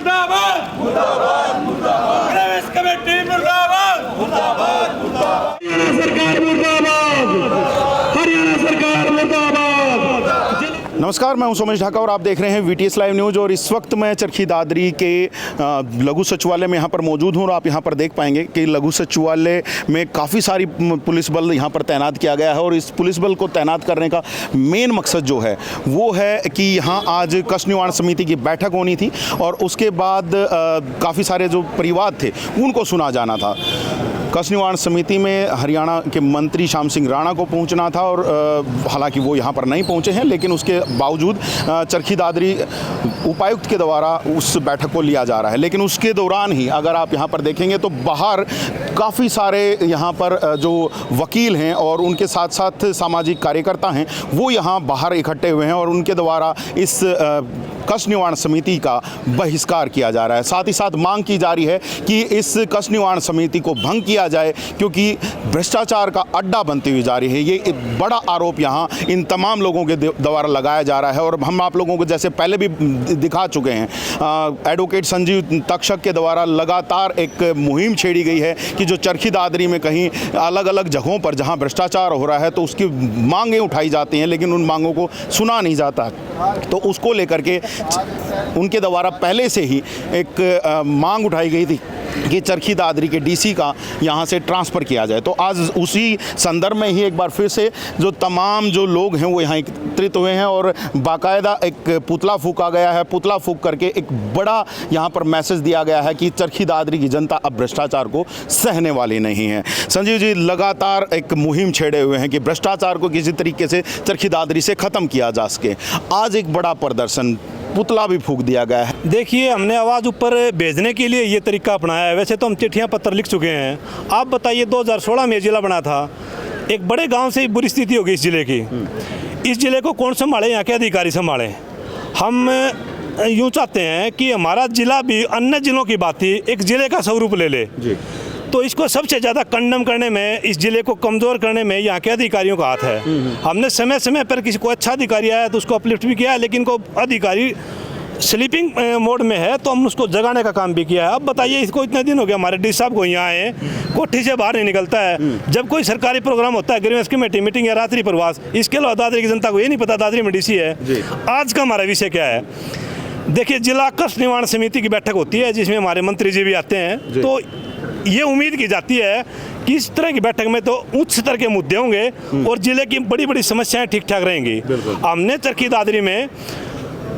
मुर्दाबाद मुर्दाबाद मुर्दाबाद प्रवेश कमेटी मुर्दाबाद मुर्दाबाद मुर्दाबाद हरियाणा सरकार मुर्दाबाद, हरियाणा सरकार मुर्दाबाद। नमस्कार, मैं हूं सोमेश ढाका और आप देख रहे हैं वीटीएस लाइव न्यूज़। और इस वक्त मैं चरखी दादरी के लघु सचिवालय में यहाँ पर मौजूद हूँ और आप यहाँ पर देख पाएंगे कि लघु सचिवालय में काफ़ी सारी पुलिस बल यहाँ पर तैनात किया गया है। और इस पुलिस बल को तैनात करने का मेन मकसद जो है वो है कि यहाँ आज कष्ट निवारण समिति की बैठक होनी थी और उसके बाद काफ़ी सारे जो परिवार थे उनको सुना जाना था। कष्ट निवारण समिति में हरियाणा के मंत्री श्याम सिंह राणा को पहुंचना था और हालांकि वो यहाँ पर नहीं पहुंचे हैं, लेकिन उसके बावजूद चरखी दादरी उपायुक्त के द्वारा उस बैठक को लिया जा रहा है। लेकिन उसके दौरान ही अगर आप यहाँ पर देखेंगे तो बाहर काफ़ी सारे यहाँ पर जो वकील हैं और उनके साथ साथ सामाजिक कार्यकर्ता हैं वो यहाँ बाहर इकट्ठे हुए हैं और उनके द्वारा इस कष्ट निवारण समिति का बहिष्कार किया जा रहा है। साथ ही साथ मांग की जा रही है कि इस कष्ट निवारण समिति को भंग किया जाए, क्योंकि भ्रष्टाचार का अड्डा बनती हुई जा रही है। ये एक बड़ा आरोप यहाँ इन तमाम लोगों के द्वारा लगाया जा रहा है और हम आप लोगों को जैसे पहले भी दिखा चुके हैं। एडवोकेट संजीव तक्षक के द्वारा लगातार एक मुहिम छेड़ी गई है कि जो चरखी दादरी में कहीं अलग अलग जगहों पर जहाँ भ्रष्टाचार हो रहा है तो उसकी मांगें उठाई जाती हैं, लेकिन उन मांगों को सुना नहीं जाता। तो उसको लेकर के उनके द्वारा पहले से ही एक मांग उठाई गई थी कि चरखी दादरी के डीसी का यहाँ से ट्रांसफ़र किया जाए। तो आज उसी संदर्भ में ही एक बार फिर से जो तमाम जो लोग हैं वो यहाँ एकत्रित हुए हैं और बाकायदा एक पुतला फूंका गया है। पुतला फूंक करके एक बड़ा यहाँ पर मैसेज दिया गया है कि चरखी दादरी की जनता अब भ्रष्टाचार को सहने वाली नहीं है। संजीव जी लगातार एक मुहिम छेड़े हुए हैं कि भ्रष्टाचार को किसी तरीके से चरखी दादरी से ख़त्म किया जा सके। आज एक बड़ा प्रदर्शन, पुतला भी फूंक दिया गया है। देखिए, हमने आवाज़ ऊपर भेजने के लिए ये तरीका अपनाया है। वैसे तो हम चिट्ठियाँ पत्र लिख चुके हैं। आप बताइए, 2016 में जिला बना था, एक बड़े गांव से बुरी स्थिति होगी इस ज़िले की। इस ज़िले को कौन संभाले? यहाँ के अधिकारी संभालें। हम यूँ चाहते हैं कि हमारा ज़िला भी अन्य ज़िलों की बात ही एक ज़िले का स्वरूप ले ले। तो इसको सबसे ज़्यादा कंडम करने में, इस ज़िले को कमज़ोर करने में यहाँ के अधिकारियों का हाथ है। हमने समय समय पर किसी को अच्छा अधिकारी आया तो उसको अपलिफ्ट भी किया है, लेकिन को अधिकारी स्लीपिंग मोड में है तो हम उसको जगाने का काम भी किया है। अब बताइए, इसको इतने दिन हो गए हमारे डी साहब को यहाँ आए, कोठी से बाहर नहीं निकलता है। जब कोई सरकारी प्रोग्राम होता है, ग्रीवेंस कमेटी मीटिंग या रात्रि प्रवास, इसके अलावा दादरी की जनता को ये नहीं पता दादरी में डीसी है। आज का हमारा विषय क्या है? देखिए, जिला कष्ट निवारण समिति की बैठक होती है जिसमें हमारे मंत्री जी भी आते हैं। तो ये उम्मीद की जाती है कि इस तरह की बैठक में तो उच्च स्तर के मुद्दे होंगे और जिले की बड़ी बड़ी समस्याएं ठीक ठाक रहेंगी। हमने चरखी दादरी में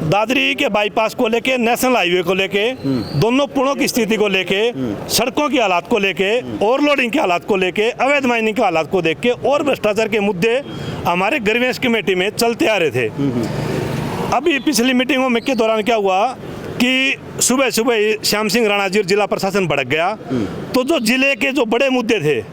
दादरी के बाईपास को लेके, नेशनल हाईवे को लेके, दोनों पुलों की स्थिति को लेके, सड़कों की हालात को लेके, ओवरलोडिंग के हालात को लेके, अवैध माइनिंग के हालात को देख के और भ्रष्टाचार के मुद्दे हमारे ग्रीवेंस कमेटी में चलते आ रहे थे। अभी पिछली मीटिंगों में के दौरान क्या हुआ कि सुबह सुबह श्याम सिंह राणा जी जिला प्रशासन भड़क गया। तो जो जिले के जो बड़े मुद्दे थे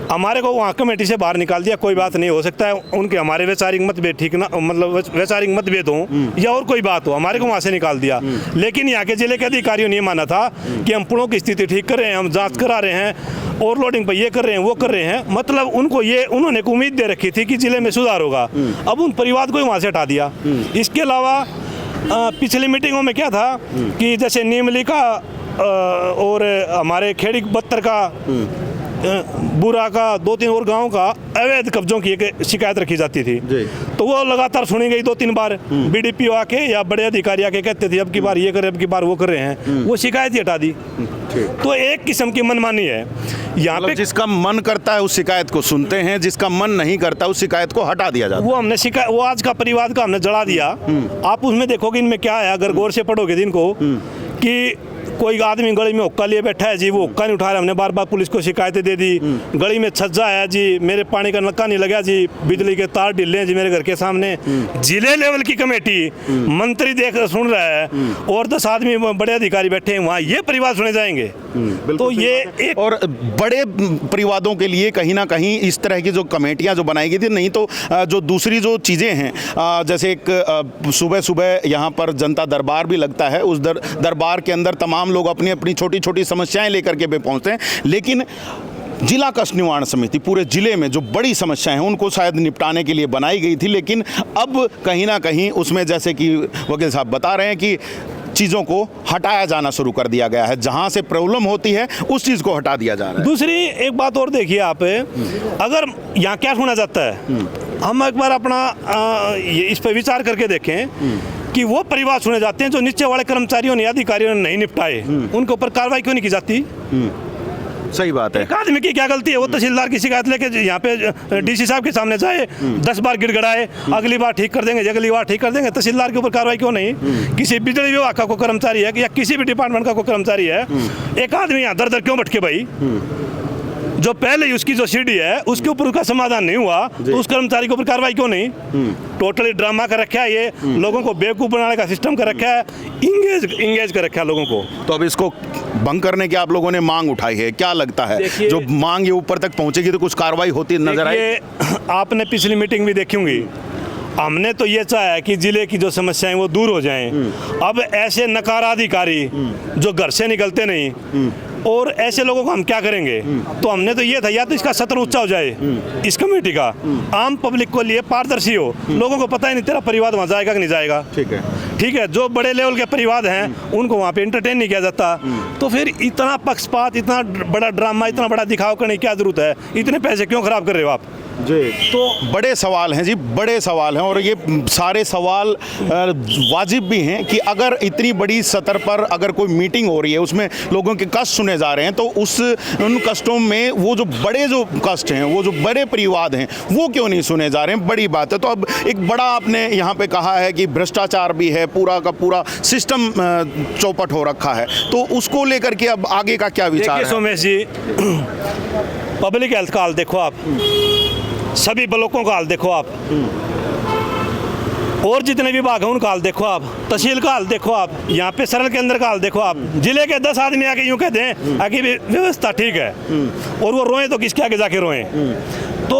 हमारे को वहाँ कमेटी से बाहर निकाल दिया। कोई बात नहीं, हो सकता है उनके हमारे वैचारिक मतभेद ठीक ना, मतलब वैचारिक मतभेद हो या और कोई बात हो, हमारे को वहाँ से निकाल दिया। लेकिन यहाँ के जिले के अधिकारियों ने माना था कि हम पुलों की स्थिति ठीक कर रहे हैं, हम जाँच करा रहे हैं, ओवरलोडिंग पर ये कर रहे हैं, वो कर रहे हैं। मतलब उनको ये उन्होंने एक उम्मीद दे रखी थी कि जिले में सुधार होगा। अब उन परिवार को ही वहाँ से हटा दिया। इसके अलावा पिछली मीटिंगों में क्या था कि जैसे नीमली का और हमारे खेड़ी बत्तर का, बुरा का, 2-3 और गांव का अवैध कब्जों की एक शिकायत रखी जाती थी। तो वो लगातार सुनी गई 2-3 बार। बीडीपीओ आके या बड़े अधिकारी आके कहते थे अब की बार ये कर रहे, अब की बार वो कर रहे हैं। वो शिकायत ही हटा दी। तो एक किस्म की मनमानी है यहाँ पे। जिसका मन करता है उस शिकायत को सुनते हैं, जिसका मन नहीं करता उस शिकायत को हटा दिया जाता है। वो हमने शिकायत, वो आज का परिवाद का हमने जला दिया। आप उसमें देखोगे इनमें क्या है, अगर गौर से पढ़ोगे दिन को, कि कोई आदमी गली में हुक्का लिए बैठा है जी, वो हुक्का नहीं उठा रहा। हमने बार बार पुलिस को शिकायतें दे दी। गली में छज्जा है जी, मेरे पानी का नलका नहीं लगा जी, बिजली के तार ढीले हैं जी मेरे घर के सामने। जिले लेवल की कमेटी, मंत्री देख सुन रहा है और 10 आदमी बड़े अधिकारी बैठे हैं वहाँ, ये परिवार सुने जाएंगे। तो ये एक और बड़े परिवादों के लिए कहीं ना कहीं इस तरह की जो कमेटियां जो बनाई गई थी, नहीं तो जो दूसरी जो चीज़ें हैं, जैसे एक सुबह सुबह यहाँ पर जनता दरबार भी लगता है, उस दरबार के अंदर तमाम लोग अपनी अपनी छोटी छोटी समस्याएं लेकर के भी पहुँचते हैं। लेकिन जिला कष्ट निवारण समिति पूरे जिले में जो बड़ी समस्याएं हैं उनको शायद निपटाने के लिए बनाई गई थी, लेकिन अब कहीं ना कहीं उसमें जैसे कि वकील साहब बता रहे हैं कि चीज़ों को हटाया जाना शुरू कर दिया गया है। जहाँ से प्रॉब्लम होती है उस चीज़ को हटा दिया जा रहा है। दूसरी एक बात और देखिए आप, अगर यहाँ क्या सुना जाता है, हम एक बार अपना इस पर विचार करके देखें कि वो परिवार सुने जाते हैं जो नीचे वाले कर्मचारियों ने, अधिकारियों ने नहीं निपटाए, उनके ऊपर कार्रवाई क्यों नहीं की जाती? सही बात है। एक आदमी की क्या गलती है? वो तहसीलदार की शिकायत लेके यहाँ पे डीसी साहब के सामने जाए, 10 बार गिड़गड़ाए, अगली बार ठीक कर देंगे, अगली बार ठीक कर देंगे। तहसीलदार के ऊपर कार्रवाई क्यों नहीं? किसी बिजली विभाग का कोई कर्मचारी है या किसी भी डिपार्टमेंट का कोई कर्मचारी है, एक आदमी यहाँ दर दर क्यों भटके भाई? जो पहले उसकी जो सीढ़ी है उसके ऊपर उसका समाधान नहीं हुआ तो उस कर्मचारी के ऊपर कार्रवाई क्यों नहीं? टोटली ड्रामा कर रखा है, ये लोगों को बेवकूफ़ बनाने का सिस्टम कर रखा है, इंगेज कर रखा है लोगों को। तो अब इसको भंग करने की आप लोगों ने मांग उठाई है, क्या लगता है जो मांग ये ऊपर तक पहुंचेगी तो कुछ कार्रवाई होती नजर आई? आपने पिछली मीटिंग भी देखी होंगी, हमने तो ये चाहा है कि जिले की जो समस्याएं वो दूर हो जाएं। अब ऐसे नकारा अधिकारी जो घर से निकलते नहीं, और ऐसे लोगों को हम क्या करेंगे? तो हमने तो ये था या तो इसका सत्र ऊंचा हो जाए इस कमेटी का, आम पब्लिक को लिए पारदर्शी हो, लोगों को पता ही नहीं तेरा परिवार वहाँ जाएगा कि नहीं जाएगा। ठीक है, जो बड़े लेवल के परिवार हैं उनको वहाँ पे एंटरटेन नहीं किया जाता। तो फिर इतना पक्षपात, इतना बड़ा ड्रामा, इतना बड़ा दिखाव करने की क्या जरूरत है? इतने पैसे क्यों खराब कर रहे हो आप? जी, तो बड़े सवाल हैं जी, बड़े सवाल हैं, और ये सारे सवाल वाजिब भी हैं कि अगर इतनी बड़ी सतह पर अगर कोई मीटिंग हो रही है, उसमें लोगों के कष्ट सुने जा रहे हैं, तो उन कष्टों में वो जो बड़े जो कष्ट हैं, वो जो बड़े परिवार हैं, वो क्यों नहीं सुने जा रहे हैं? बड़ी बात है। तो अब एक बड़ा आपने यहाँ पे कहा है कि भ्रष्टाचार भी है, पूरा का पूरा सिस्टम चौपट हो रखा है, तो उसको लेकर के अब आगे का क्या विचार है? सोमेश जी, पब्लिक हेल्थ का हाल देखो आप, सभी ब्लॉकों का हाल देखो आप, और जितने विभाग हैं उनका हाल देखो आप, तहसील का हाल देखो आप, यहाँ पे सरल केंद्र का हाल देखो आप। जिले के 10 आदमी आके यूँ कहते हैं आगे व्यवस्था ठीक है, और वो रोएं तो किसके आगे जाके रोएं? तो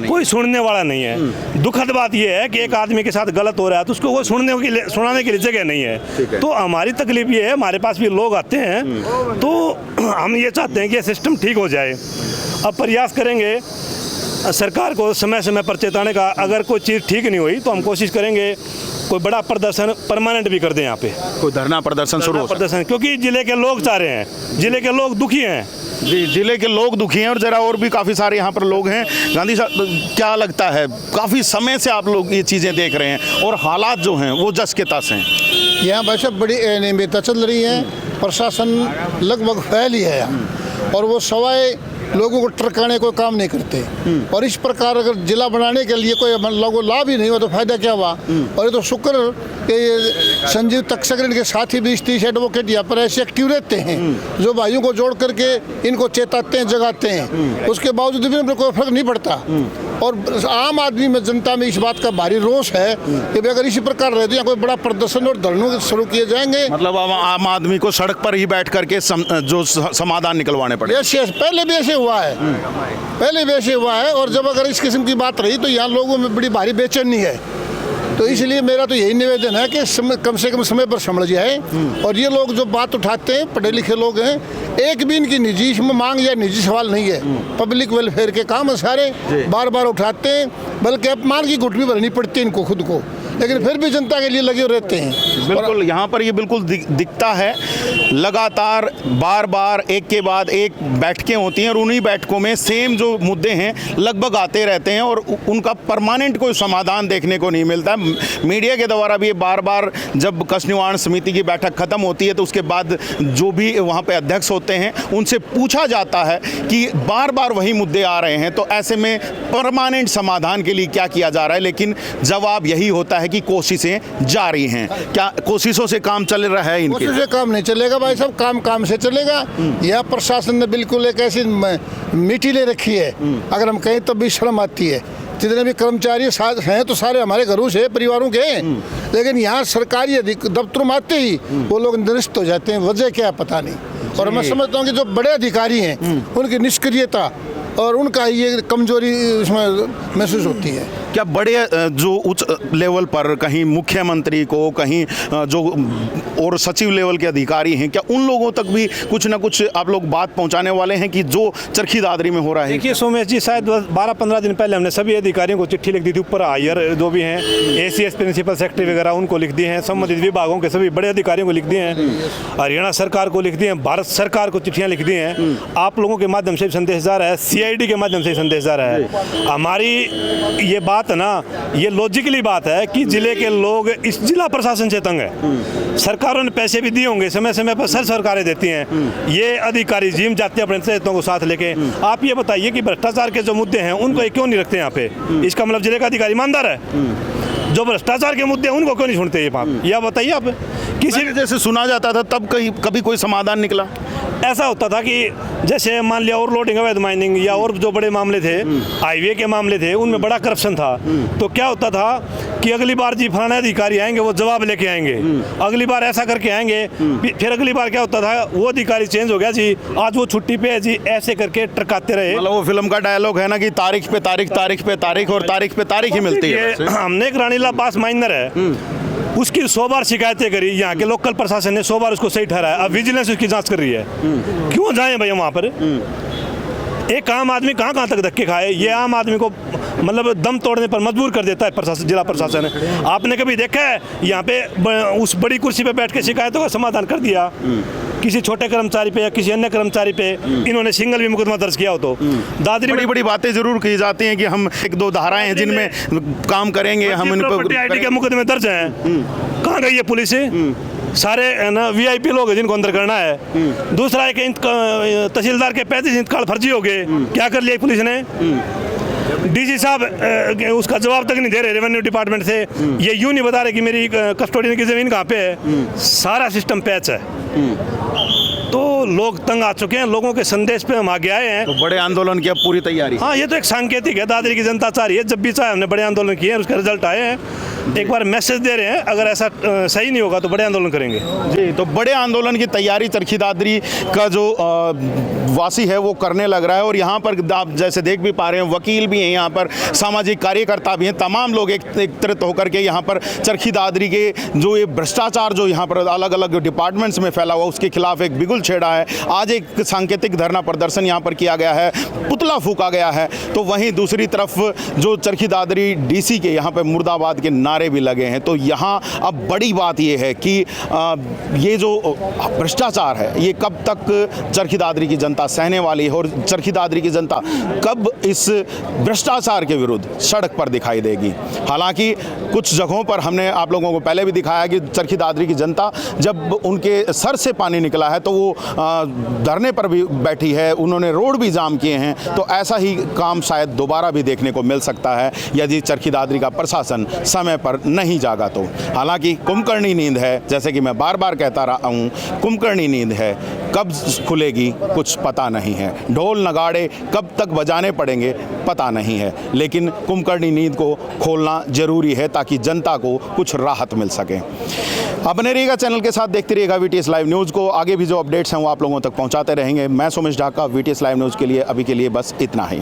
कोई सुनने वाला नहीं है। दुखद बात यह है कि एक आदमी के साथ गलत हो रहा है तो उसको वो सुनाने के लिए जगह नहीं है। तो हमारी तकलीफ ये है, हमारे पास भी लोग आते हैं तो हम ये चाहते हैं कि ये सिस्टम ठीक हो जाए। अब प्रयास करेंगे सरकार को समय समय पर चेताने का, अगर कोई चीज़ ठीक नहीं हुई तो हम कोशिश करेंगे कोई बड़ा प्रदर्शन परमानेंट भी कर दें, यहाँ पे कोई धरना प्रदर्शन शुरू हो, क्योंकि जिले के लोग चाह रहे हैं, जिले के लोग दुखी हैं। जी, जिले के लोग दुखी हैं, और जरा और भी काफ़ी सारे यहाँ पर लोग हैं। गांधी साहब, क्या लगता है, काफ़ी समय से आप लोग ये चीज़ें देख रहे हैं और हालात जो हैं वो जस के तस हैं? यहाँ वैसे बड़ी अनियमितता चल रही है, प्रशासन लगभग फैल ही है यहाँ, और वो सवाए लोगों को टरकाने कोई काम नहीं करते। और इस प्रकार अगर जिला बनाने के लिए कोई लोगों को लाभ ही नहीं हुआ तो फायदा क्या हुआ? और ये तो शुक्र कि संजीव तकसकर के साथी भी 30 एडवोकेट यहाँ पर ऐसे एक्टिव रहते हैं जो भाइयों को जोड़ करके इनको चेताते हैं, जगाते हैं, उसके बावजूद भी उनको कोई फर्क नहीं पड़ता। और आम आदमी में, जनता में इस बात का भारी रोष है कि अगर इसी प्रकार रहते हैं कोई बड़ा प्रदर्शन और धरनों शुरू किए जाएंगे। मतलब आम आदमी को सड़क पर ही बैठ करके जो समाधान निकलवाने पड़े। पहले भी ऐसे हुआ है, पहले भी ऐसे हुआ है। और जब अगर इस किस्म की बात रही तो यहाँ लोगों में बड़ी भारी बेचैनी है। तो इसलिए मेरा तो यही निवेदन है कि कम से कम समय पर समझ जाए। और ये लोग जो बात उठाते हैं, पढ़े लिखे लोग हैं, एक भी इनकी निजी मांग या निजी सवाल नहीं है, पब्लिक वेलफेयर के काम है सारे, बार बार उठाते हैं, बल्कि अपमान की घुटनी भरनी पड़ती है इनको खुद को, लेकिन फिर भी जनता के लिए लगे रहते हैं। बिल्कुल, यहाँ पर ये बिल्कुल दिखता है, लगातार बार बार एक के बाद एक बैठकें होती हैं और उन्हीं बैठकों में सेम जो मुद्दे हैं लगभग आते रहते हैं और उनका परमानेंट कोई समाधान देखने को नहीं मिलता। मीडिया के द्वारा भी बार बार जब कष्ट निवारण समिति की बैठक खत्म होती है तो उसके बाद जो भी वहाँ पे अध्यक्ष होते हैं उनसे पूछा जाता है कि बार बार वही मुद्दे आ रहे हैं, तो ऐसे में परमानेंट समाधान के लिए क्या किया जा रहा है? लेकिन जवाब यही होता है कि कोशिशें जारी हैं। क्या कोशिशों से काम चल रहा है? इनके कोशिशों से काम नहीं चलेगा भाई साहब, काम से चलेगा। यह प्रशासन ने बिल्कुल एक ऐसी मिट्टी ले रखी है, अगर हम कहें तब भी शर्म आती है। जितने भी कर्मचारी हैं तो सारे हमारे घरों से, परिवारों के, लेकिन यहाँ सरकारी दफ्तरों में आते ही वो लोग निरस्त हो जाते हैं। वजह क्या है पता नहीं। और मैं समझता हूँ कि जो बड़े अधिकारी हैं उनकी निष्क्रियता और उनका ये कमजोरी इसमें महसूस होती है। क्या बड़े जो उच्च लेवल पर कहीं मुख्यमंत्री को, कहीं जो और सचिव लेवल के अधिकारी हैं, क्या उन लोगों तक भी कुछ ना कुछ आप लोग बात पहुंचाने वाले हैं कि जो चरखी दादरी में हो रहा है? देखिए सोमेश जी, शायद 12-15 दिन पहले हमने सभी अधिकारियों को चिट्ठी लिख दी थी, ऊपर हायर जो भी हैं, ACS प्रिंसिपल सेक्रेटरी वगैरह, उनको लिख दिए हैं, संबंधित विभागों के सभी बड़े अधिकारियों को लिख दिए हैं, हरियाणा सरकार को लिख दिए हैं, भारत सरकार को चिट्ठियां लिख दी हैं। आप लोगों के माध्यम से संदेश जा रहा है, CID के माध्यम से संदेश जा रहा है। हमारी ये बात है ना, ये लॉजिकली बात है कि जिले के लोग इस जिला प्रशासन से तंग है। सरकारों ने पैसे भी दिए होंगे, समय समय पर सरकारें देती हैं, ये अधिकारी जिम जाते हैं अपने नेताओं को साथ लेके। आप ये बताइए कि भ्रष्टाचार के जो मुद्दे हैं उनको क्यों नहीं रखते यहाँ पे? इसका मतलब जिले का अधिकारी ईमानदार है? जो भ्रष्टाचार के मुद्दे हैं उनको क्यों नहीं सुनते ये बात? या बताइए आप। किसी जैसे सुना जाता था तब कभी कोई समाधान निकला? ऐसा होता था कि जैसे मान लिया ओवरलोडिंग, अवैध माइनिंग या और जो बड़े मामले थे, हाईवे के मामले थे, उनमें बड़ा करप्शन था। तो क्या होता था कि अगली बार जी फलाना अधिकारी आएंगे, वो जवाब लेके आएंगे, अगली बार ऐसा करके आएंगे, फिर अगली बार क्या होता था, वो अधिकारी चेंज हो गया जी, आज वो छुट्टी पे है जी, ऐसे करके टरकाते रहे। मतलब वो फिल्म का डायलॉग है ना कि तारीख पे तारीख, तारीख पे तारीख और तारीख पे तारीख ही मिलती है। हमने एक रानीला पास माइनर है, उसकी 100 बार शिकायतें करी, यहाँ के लोकल प्रशासन ने 100 बार उसको सही ठहराया, अब विजिलेंस उसकी जांच कर रही है। क्यों जाएं भैया वहाँ पर? एक आम आदमी कहाँ तक धक्के खाए? ये आम आदमी को मतलब दम तोड़ने पर मजबूर कर देता है प्रशासन, जिला प्रशासन है। आपने कभी देखा है यहाँ पे उस बड़ी कुर्सी पे बैठ के शिकायतों का समाधान कर दिया? किसी छोटे कर्मचारी पे या किसी अन्य कर्मचारी पे इन्होंने सिंगल भी मुकदमा दर्ज किया हो तो? दादरी बड़ी बड़ी बातें जरूर की जाती हैं कि हम 1-2 धाराएं हैं जिनमें काम करेंगे, हम इन पर IT के मुकदमे दर्ज हैं। कहाँ गई है पुलिस? सारे ना VIP लोग हैं जिनको अंदर करना है। दूसरा एक तहसीलदार के 35 इंतकाल फर्जी हो गए, क्या कर लिया पुलिस ने? DC साहब उसका जवाब तक नहीं दे रहे रेवेन्यू डिपार्टमेंट से। ये यूं नहीं बता रहे कि मेरी कस्टोडियन की ज़मीन कहाँ पे है। सारा सिस्टम पैच है। तो लोग तंग आ चुके हैं, लोगों के संदेश पे हम आगे आए हैं। तो बड़े आंदोलन की अब पूरी तैयारी? हाँ, ये तो एक सांकेतिक है, दादरी की जनता चाह रही है। जब भी चाहे हमने बड़े आंदोलन किए हैं, उसके रिजल्ट आए हैं। एक बार मैसेज दे रहे हैं, अगर ऐसा सही नहीं होगा तो बड़े आंदोलन करेंगे जी। तो बड़े आंदोलन की तैयारी चरखी दादरी का जो वासी है वो करने लग रहा है। और यहाँ पर आप जैसे देख भी पा रहे हैं, वकील भी हैं यहाँ पर, सामाजिक कार्यकर्ता भी हैं, तमाम लोग एकत्रित होकर के यहाँ पर चरखी दादरी के जो ये भ्रष्टाचार जो यहाँ पर अलग अलग डिपार्टमेंट्स में फैला हुआ उसके खिलाफ एक बिगुल छेड़ा है। आज एक सांकेतिक धरना प्रदर्शन यहाँ पर किया गया है, पुतला फूका गया है। तो वहीं दूसरी तरफ जो चरखी दादरी DC के यहाँ पर मुर्दाबाद के नारे भी लगे हैं। तो यहाँ अब बड़ी बात ये है कि ये जो भ्रष्टाचार है ये कब तक चरखी दादरी की जनता सहने वाली है और चरखी दादरी की जनता कब इस भ्रष्टाचार के विरुद्ध सड़क पर दिखाई देगी। हालांकि कुछ जगहों पर हमने आप लोगों को पहले भी दिखाया कि चरखी दादरी की जनता जब उनके सर से पानी निकला है तो वो धरने पर भी बैठी है, उन्होंने रोड भी जाम किए हैं। तो ऐसा ही काम शायद दोबारा भी देखने को मिल सकता है यदि चरखी दादरी का प्रशासन समय पर नहीं जागा तो। हालांकि कुंभकर्णी नींद है, जैसे कि मैं बार बार कहता रहा हूँ, कुंभकर्णी नींद है, कब खुलेगी कुछ पता नहीं है। ढोल नगाड़े कब तक बजाने पड़ेंगे पता नहीं है, लेकिन कुंभकर्णी नींद को खोलना जरूरी है ताकि जनता को कुछ राहत मिल सके। आप बने रहिएगा चैनल के साथ, देखते रहिएगा VTS लाइव न्यूज़ को। आगे भी जो अपडेट्स हैं वो आप लोगों तक पहुंचाते रहेंगे। मैं Somesh Dhaka, VTS live news के लिए अभी के लिए बस इतना ही।